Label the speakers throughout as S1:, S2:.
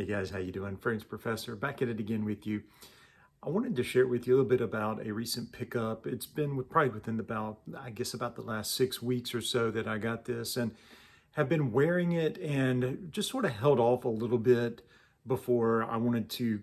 S1: Hey guys, how you doing? Fragrance Professor back at it again with you. I wanted to share with you a little bit about a recent pickup. It's been probably within about the last 6 weeks or so that I got this, and have been wearing it and just sort of held off a little bit before I wanted to,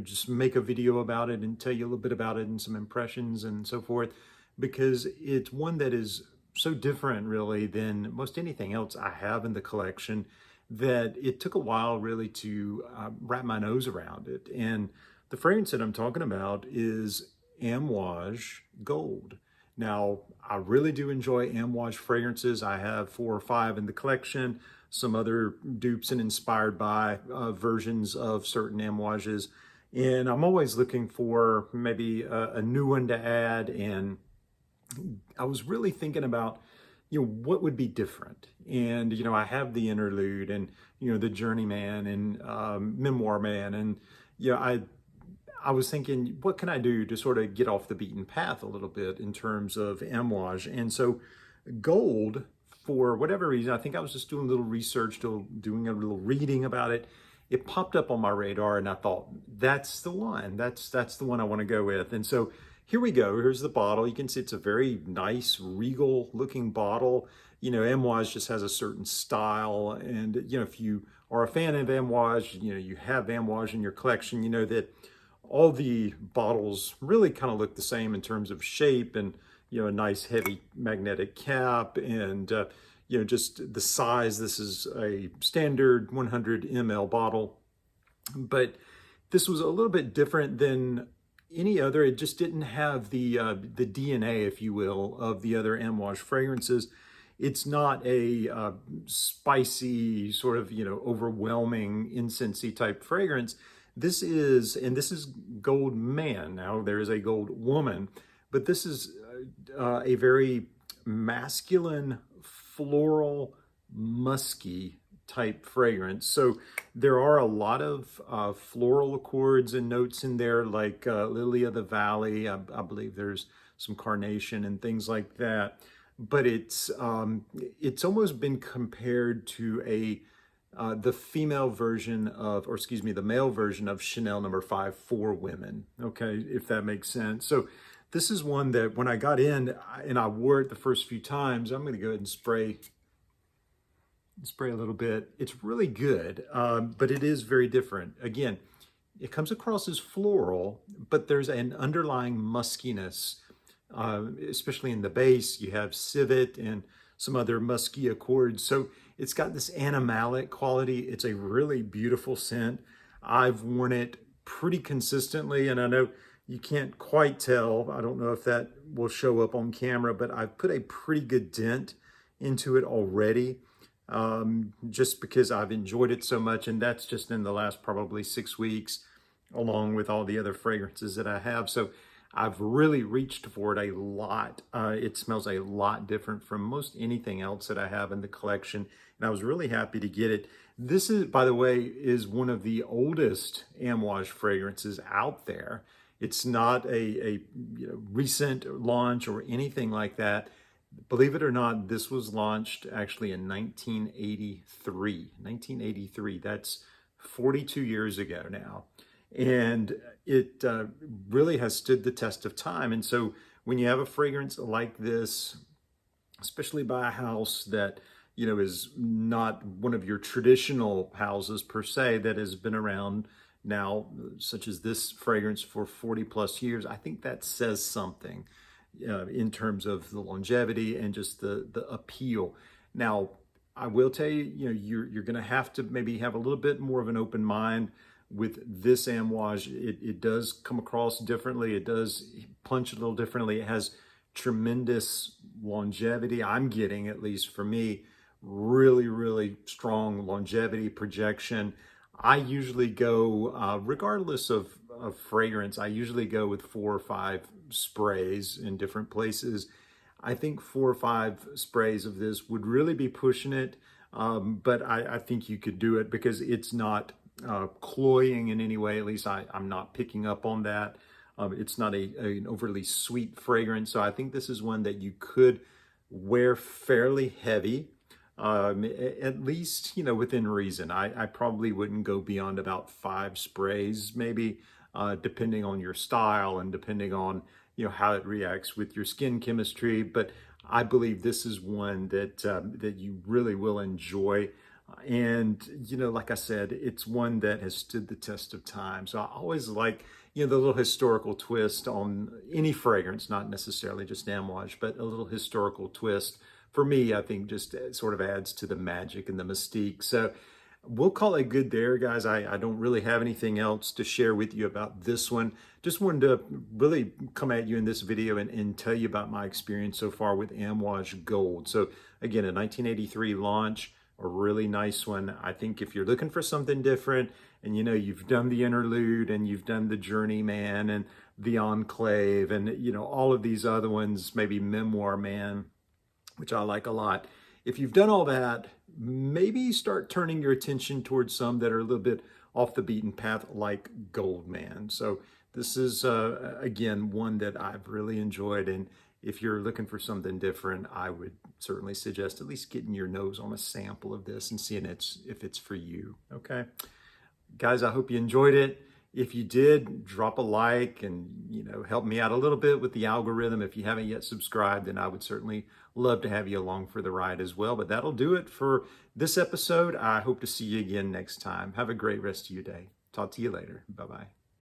S1: just make a video about it and tell you a little bit about it and some impressions and so forth, because it's one that is so different really than most anything else I have in the collection that it took a while really to wrap my nose around it. And the fragrance that I'm talking about is Amouage Gold. Now, I really do enjoy Amouage fragrances. I have 4 or 5 in the collection, some other dupes and inspired by versions of certain Amouages. And I'm always looking for maybe a new one to add. And I was really thinking about, what would be different? And, I have the interlude and, the journeyman and memoir man. And, I was thinking, what can I do to sort of get off the beaten path a little bit in terms of Amouage? And so gold, for whatever reason, I think I was just doing a little research, doing a little reading about it. It popped up on my radar and I thought, that's the one. That's the one I want to go with. And so here we go. Here's the bottle. You can see it's a very nice, regal looking bottle. Amouage just has a certain style. And, if you are a fan of Amouage, you have Amouage in your collection, you know that all the bottles really kind of look the same in terms of shape and, a nice heavy magnetic cap and, just the size. This is a standard 100 ml bottle, but this was a little bit different than any other. It just didn't have the DNA, if you will, of the other Amouage fragrances. It's not a spicy sort of, overwhelming incensey type fragrance. This is Gold Man. Now there is a Gold Woman, but this is a very masculine, floral, musky type fragrance. So there are a lot of floral accords and notes in there, like Lily of the Valley. I believe there's some carnation and things like that. But it's almost been compared to the female version of, or excuse me, the male version of Chanel number 5 for women. Okay, if that makes sense. So this is one that when I got in and I wore it the first few times, I'm going to go ahead and spray a little bit. It's really good, but it is very different. Again, it comes across as floral, but there's an underlying muskiness, especially in the base. You have civet and some other musky accords. So it's got this animalic quality. It's a really beautiful scent. I've worn it pretty consistently, and I know you can't quite tell. I don't know if that will show up on camera, but I've put a pretty good dent into it already, just because I've enjoyed it so much, and that's just in the last probably 6 weeks, along with all the other fragrances that I have. So I've really reached for it a lot. It smells a lot different from most anything else that I have in the collection, and I was really happy to get it. This is, by the way, is one of the oldest Amouage fragrances out there. It's not a recent launch or anything like that. Believe it or not, this was launched actually in 1983. 1983, that's 42 years ago now. And it really has stood the test of time. And so when you have a fragrance like this, especially by a house that, is not one of your traditional houses per se, that has been around now, such as this fragrance, for 40 plus years, I think that says something in terms of the longevity and just the appeal. Now, I will tell you, you're going to have to maybe have a little bit more of an open mind with this Amouage. It does come across differently. It does punch a little differently. It has tremendous longevity. I'm getting, at least for me, really, really strong longevity projection. I usually go, regardless of fragrance, I usually go with 4 or 5 sprays in different places. I think 4 or 5 sprays of this would really be pushing it, but I think you could do it because it's not cloying in any way. At least I'm not picking up on that. It's not an overly sweet fragrance, so I think this is one that you could wear fairly heavy. at least, within reason. I probably wouldn't go beyond about 5 sprays, maybe, depending on your style and depending on, how it reacts with your skin chemistry. But I believe this is one that you really will enjoy. And, like I said, it's one that has stood the test of time. So I always like, the little historical twist on any fragrance, not necessarily just Amouage, but a little historical twist. For me, I think just sort of adds to the magic and the mystique. So we'll call it good there, guys. I don't really have anything else to share with you about this one. Just wanted to really come at you in this video and tell you about my experience so far with Amouage Gold. So again, a 1983 launch, a really nice one. I think if you're looking for something different and you've done the Interlude and you've done the Journeyman and the Enclave and all of these other ones, maybe Memoir Man, which I like a lot. If you've done all that, maybe start turning your attention towards some that are a little bit off the beaten path, like Goldman. So this is, again, one that I've really enjoyed. And if you're looking for something different, I would certainly suggest at least getting your nose on a sample of this and seeing if it's for you, okay? Guys, I hope you enjoyed it. If you did, drop a like and, help me out a little bit with the algorithm. If you haven't yet subscribed, then I would certainly love to have you along for the ride as well. But that'll do it for this episode. I hope to see you again next time. Have a great rest of your day. Talk to you later. Bye-bye.